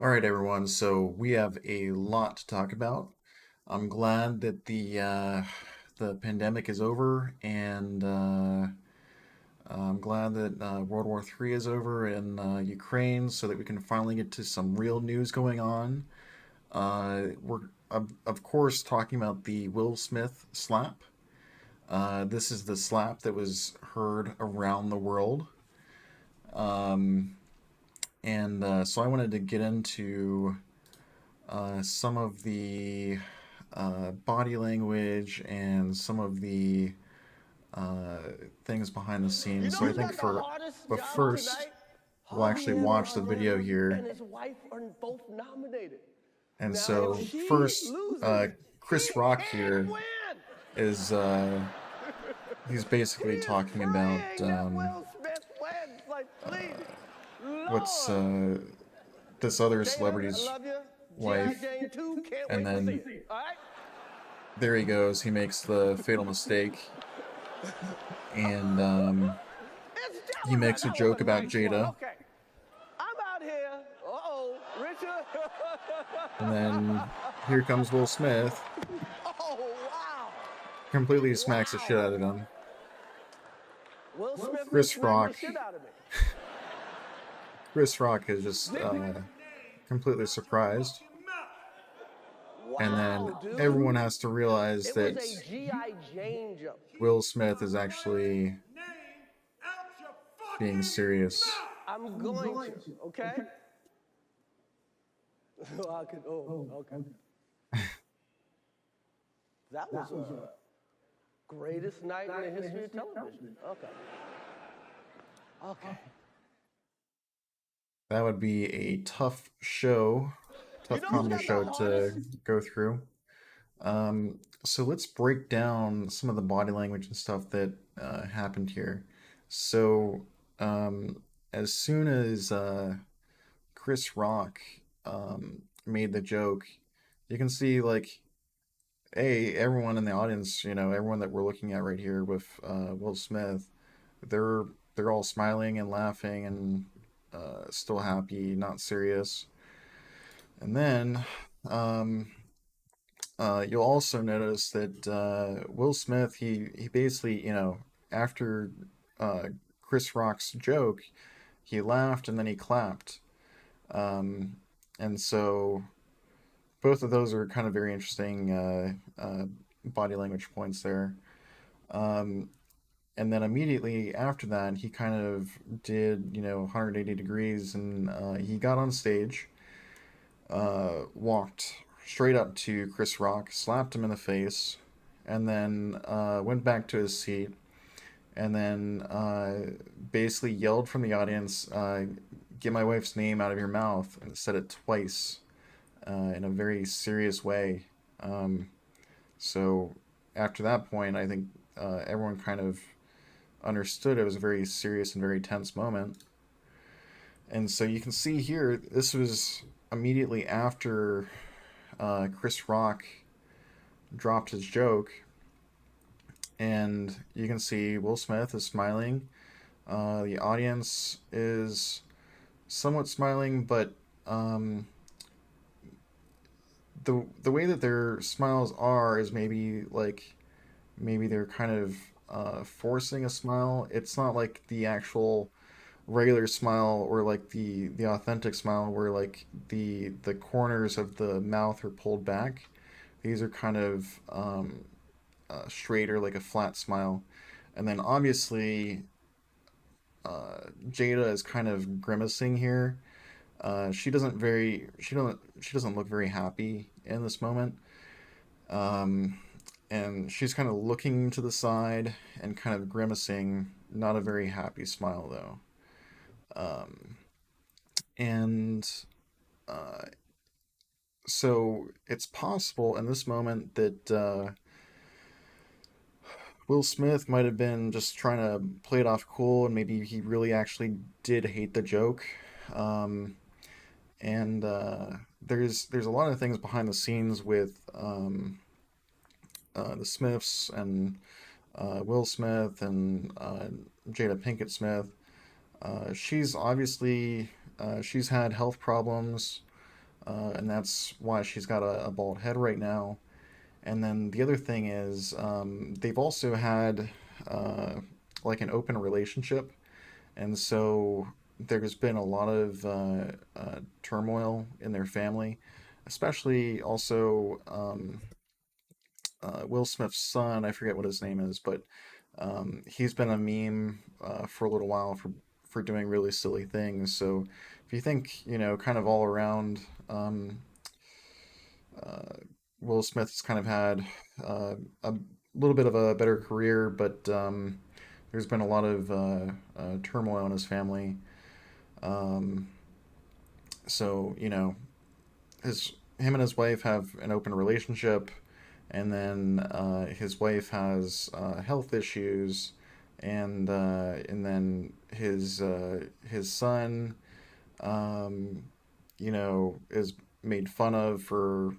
All right, everyone. So we have a lot to talk about. I'm glad that the pandemic is over, and I'm glad that World War III is over in Ukraine, so that we can finally get to some real news going on. We're of course talking about the Will Smith slap. This is the slap that was heard around the world. Um, and so I wanted to get into some of the body language and some of the uh, things behind the You scenes. know So I who's think got the for, hardest but job first, tonight? we'll actually watch the video Him and here. his wife are both nominated. And Now, if so she first, loses, Chris he Rock can't here win. is he's He basically is talking about praying that Will Smith wins. Like, please, what's Lord. this other Jada, I celebrity's love you. G.I. wife, Jane 2, can't and wait to see then it. All right? there he goes. He makes the fatal mistake, and It's he Jada. makes a That was joke a about nice one. Jada. Okay. I'm out here. Uh-oh, Richard. And then here comes Will Smith, Oh, wow. completely smacks the Wow. shit out of him. Will Smith was Chris smacking the Rock, shit out of me. Chris Rock is just completely surprised, and then Wow, dude. everyone has to realize It was that a G.I. Jane joke. Will Smith is actually being serious. I'm going to, okay? I could, okay. That was a greatest night in the history of television. Okay. Okay. That would be a tough show, You tough know who's comedy got the show hardest? to go through. So let's break down some of the body language and stuff that happened here. So, as soon as Chris Rock made the joke, you can see like, hey, everyone in the audience, everyone that we're looking at right here with Will Smith, they're they're all smiling and laughing and still happy, not serious. And then um, you'll also notice that Will Smith, he basically, after uh, Chris Rock's joke, he laughed and then he clapped. Um, and so both of those are kind of very interesting body language points there. Um, and then immediately after that, he kind of did, 180 degrees, and he got on stage, walked straight up to Chris Rock, slapped him in the face, and then went back to his seat, and then basically yelled from the audience, "Get my wife's name out of your mouth," and said it twice in a very serious way. Um, so after that point, I think everyone kind of understood it was a very serious and very tense moment. And so you can see here, this was immediately after Chris Rock dropped his joke, and you can see Will Smith is smiling. The audience is somewhat smiling, but the way that their smiles are is maybe they're kind of forcing a smile. It's not like the actual regular smile or like the authentic smile where like the corners of the mouth are pulled back. These are kind of straighter, like a flat smile. And then obviously Jada is kind of grimacing here. She doesn't look very happy in this moment. Um, and she's kind of looking to the side and kind of grimacing. Not a very happy smile though. Um, and uh, so it's possible in this moment that Will Smith might have been just trying to play it off cool, and maybe he really actually did hate the joke. Um, and there's a lot of things behind the scenes with the Smiths and Will Smith and Jada Pinkett Smith. She's obviously she's had health problems. and that's why she's got a bald head right now. And then the other thing is, they've also had like an open relationship, and so there's been a lot of turmoil in their family, especially also Will Smith's son. I forget what his name is, but he's been a meme for a little while for doing really silly things. So if you think, kind of all around, uh, Will Smith's kind of had a little bit of a better career, but there's been a lot of turmoil in his family. Um, so him and his wife have an open relationship, and then his wife has health issues, and then his son, um, is made fun of for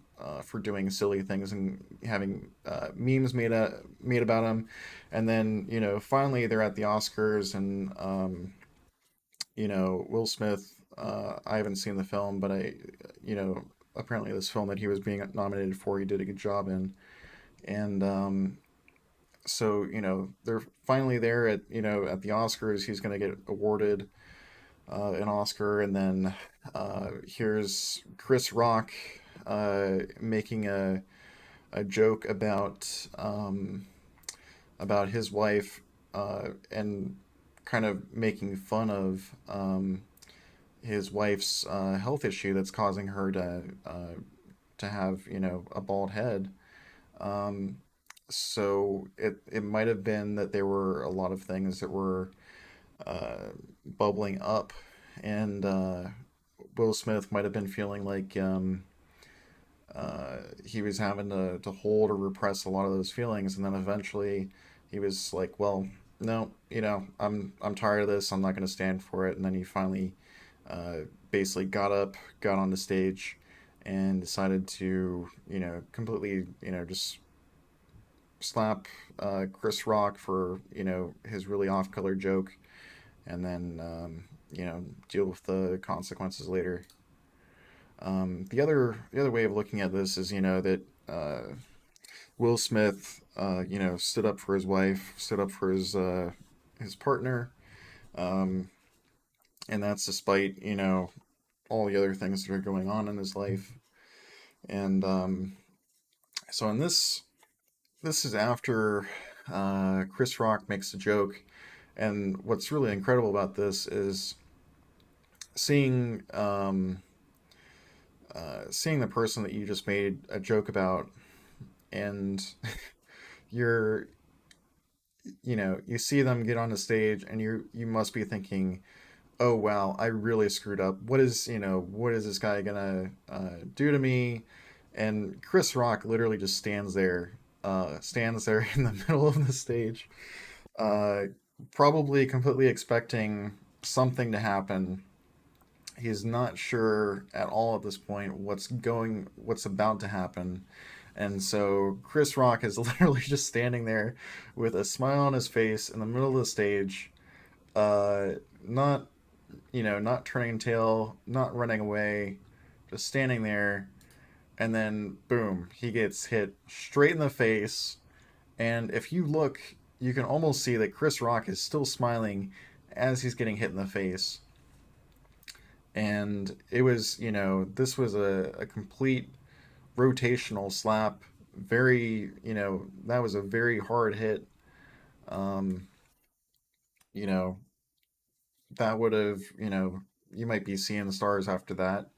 doing silly things and having memes made about him, and then finally they're at the Oscars, and Will Smith. I haven't seen the film, but apparently this film that he was being nominated for, he did a good job in, and so they're finally there at the Oscars. He's going to get awarded an Oscar, and then here's Chris Rock making a joke about his wife, and kind of making fun of his wife's health issue that's causing her to have a bald head. Um, so it might have been that there were a lot of things that were uh, bubbling up, and Will Smith might have been feeling like he was having to hold or repress a lot of those feelings, and then eventually he was like, "Well, no, I'm tired of this. I'm not going to stand for it." And then he finally basically got up, got on the stage, and decided to completely just slap Chris Rock for his really off-color joke, and then deal with the consequences later. The other way of looking at this is that Will Smith stood up for his wife, stood up for his partner, um, and that's despite all the other things that are going on in his life. And so in this is after Chris Rock makes a joke, and what's really incredible about this is seeing seeing the person that you just made a joke about, and you're you see them get on the stage, and you must be thinking, oh wow, I really screwed up. What is this guy gonna do to me? And Chris Rock literally just stands there in the middle of the stage, uh, probably completely expecting something to happen. He's not sure at all at this point what's about to happen. And so Chris Rock is literally just standing there with a smile on his face in the middle of the stage, uh, not not turning tail, not running away, just standing there. And then boom, he gets hit straight in the face. And if you look, you can almost see that Chris Rock is still smiling as he's getting hit in the face. And it was, this was a complete rotational slap. Very, that was a very hard hit. Um, you know, that would have, you might be seeing the stars after that.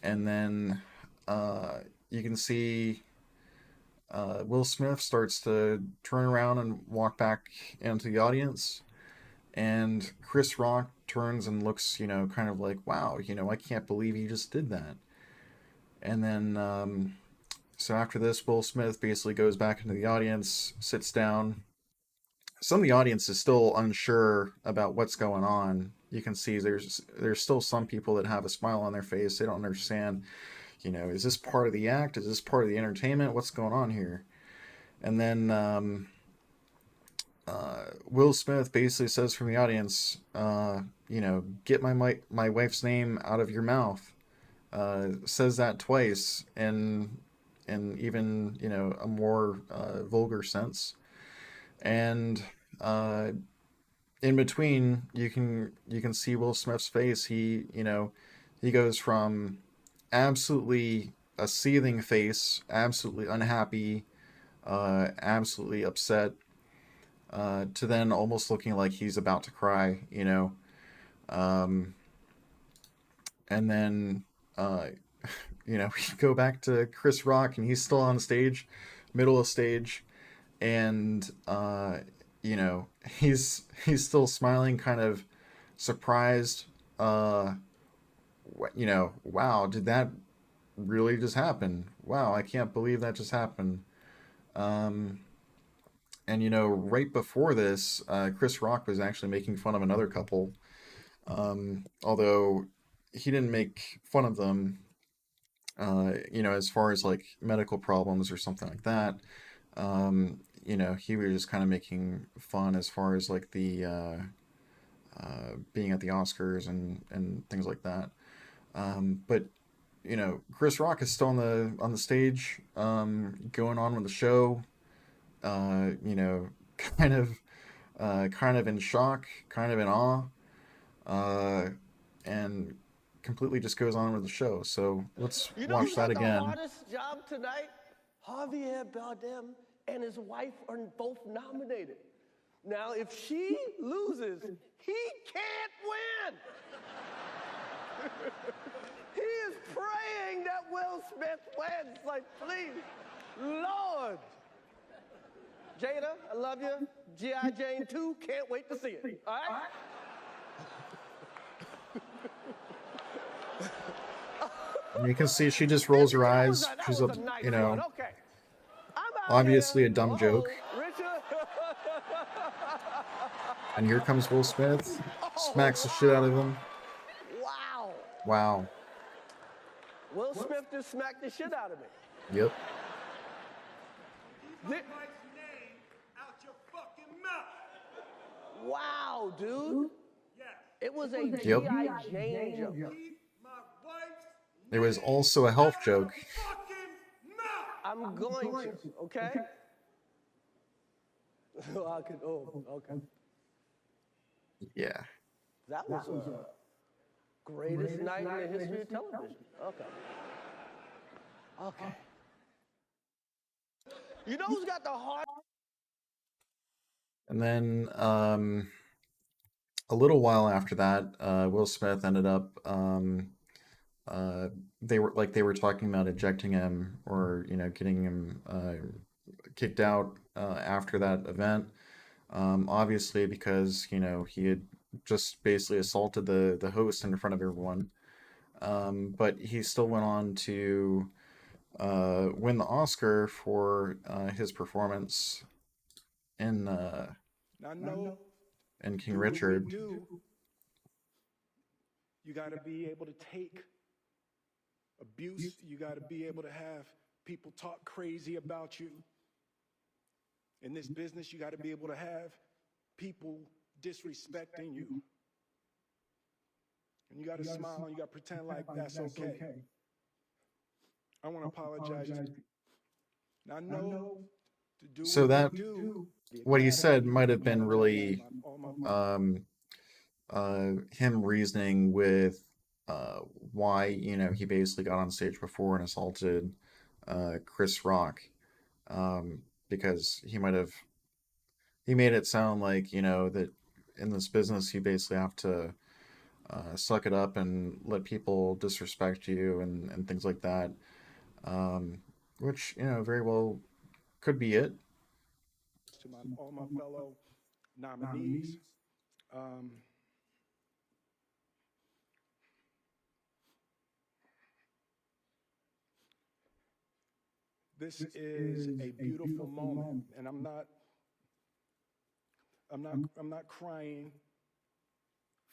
And then uh, you can see Will Smith starts to turn around and walk back into the audience. And Chris Rock turns and looks, kind of like, wow, I can't believe he just did that. And then, so after this, Will Smith basically goes back into the audience, sits down. Some of the audience is still unsure about what's going on. You can see there's still some people that have a smile on their face. They don't understand, is this part of the act? Is this part of the entertainment? What's going on here? And then Will Smith basically says from the audience, get my wife's name out of your mouth. says that twice in even a more vulgar sense. And uh, in between, you can see Will Smith's face. He goes from absolutely a seething face, absolutely unhappy, absolutely upset, to then almost looking like he's about to cry. Um, and then uh, we go back to Chris Rock, and he's still on stage, middle of stage, and he's still smiling, kind of surprised. Uh, wow, did that really just happen? Wow, I can't believe that just happened. Um, and right before this, Chris Rock was actually making fun of another couple. Although he didn't make fun of them, as far as like medical problems or something like that. He was just kind of making fun as far as like the being at the Oscars and things like that. But Chris Rock is still on the stage, going on with the show. Uh, you know, kind of kind of in shock, kind of in awe, uh, and completely just goes on with the show. So let's You know watch who's that got the again. hardest job tonight? Javier Bardem and his wife are both nominated. Now, if she loses, he can't win. He is praying that Will Smith wins. Like, please, Lord. Jada, I love you. G.I. Jane 2, can't wait to see it. All right? You can see she just rolls her That was eyes. a, that She's was up, a nice one. Okay. I'm out obviously here. a dumb Uh-oh, joke. Richard. And here comes Will Smith, Oh, smacks the shit out of wow. him. Wow. Wow. Will Smith just smacked the shit out of me. Yep. Thi- Wow, dude. It was a Yep. G.I. Jane joke. It was also a health joke. I'm going to, okay? Okay. Yeah. That was a greatest night in the history of television. Okay. Okay. You know who's got the heart? And then a little while after that, Will Smith ended up uh, they were talking about ejecting him, or getting him kicked out after that event. Obviously, because he had just basically assaulted the host in front of everyone. But he still went on to win the Oscar for his performance in I know King do what we Richard. do. You got to be able to take abuse. You got to be able to have people talk crazy about you. In this business, you got to be able to have people disrespecting you. And you got to smile and you got to pretend like that's okay. I want to apologize to you. I know to do So what we that do. The what he said Academy, might I have been apologize. really All my him reasoning with why he basically got on stage before and assaulted Chris Rock, because he made it sound like that in this business you basically have to suck it up and let people disrespect you and things like that, which very well could be it. to all my fellow nominees. Um, this is a beautiful moment, and I'm not crying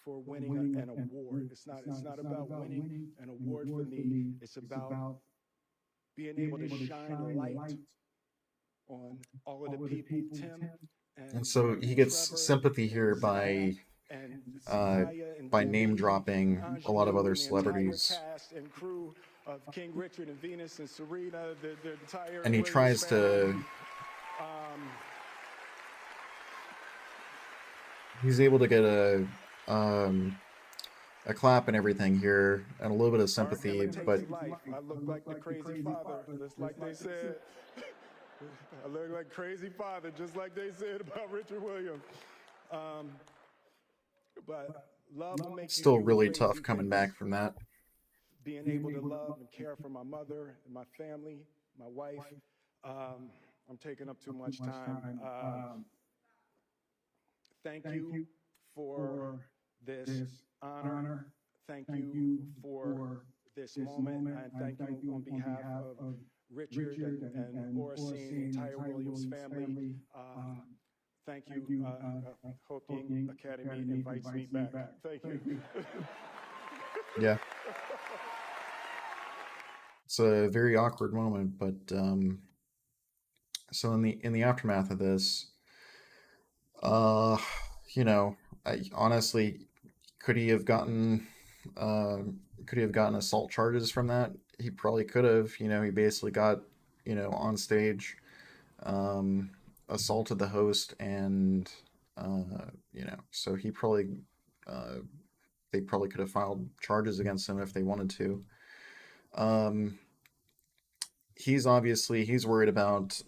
for winning an award. It's not about winning an award for me. It's about being able to shine light on all of the people, Tim And and so he gets Trevor sympathy here and Zach by and uh, Samaya and by name Vivi and dropping a lot of Angelou other and the entire celebrities. cast and crew of King Richard and Venus and Serena, the entire And he Williams tries family. to, he's able to get a clap and everything here, and a little bit of R. sympathy, but Imitates life. I look like the crazy father, just like they said. I look like crazy father, just like they said about Richard Williams. But love will make you still do really tough crazy coming things. back from that. Being able to love and care for my mother and my family, my wife. I'm taking up too much time. Thank you for this honor. Thank you for this moment. And thank you on behalf of Richard and Oracene, the entire Williams family. Thank you. Hope the Academy invites me back. Thank you. Yeah. It's a very awkward moment, but so in the aftermath of this, uh, you know, I honestly, could he have gotten, uh, could he have gotten assault charges from that? He probably could have. You know, he basically got, on stage, um, assaulted the host, and so he probably, uh, they probably could have filed charges against him if they wanted to. Um, he's worried about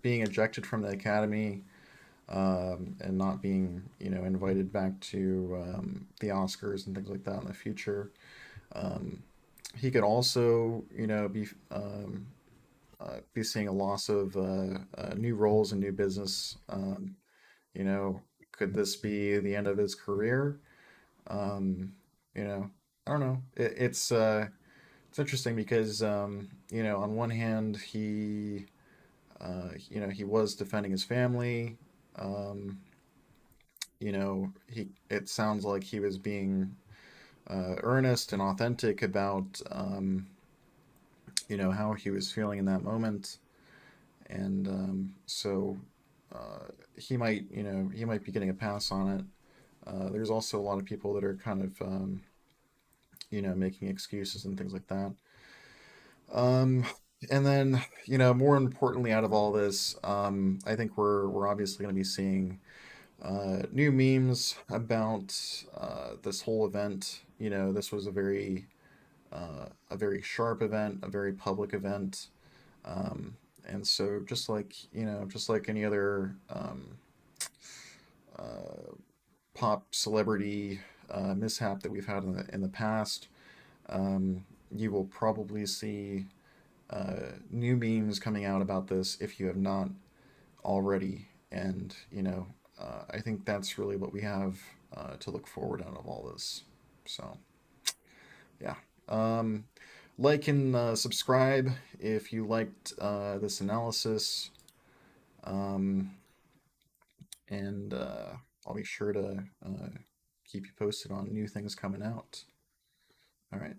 being ejected from the academy, and not being invited back to the Oscars and things like that in the future. Um, he could also be seeing a loss of new roles and new business. You know, could this be the end of his career? Um, you know, I don't know. It's interesting because on one hand he was defending his family. Um, he it sounds like he was being earnest and authentic about how he was feeling in that moment, and so uh, he might be getting a pass on it. There's also a lot of people that are kind of making excuses and things like that. Um, and then more importantly, out of all this, I think we're obviously going to be seeing new memes about this whole event. This was a very sharp event, a very public event, and so just like any other uh, pop celebrity mishap that we've had in the past, you will probably see new memes coming out about this if you have not already. And I think that's really what we have to look forward out of all this. So yeah, um, like and subscribe if you liked this analysis, um, and I'll be sure to keep you posted on new things coming out. All right.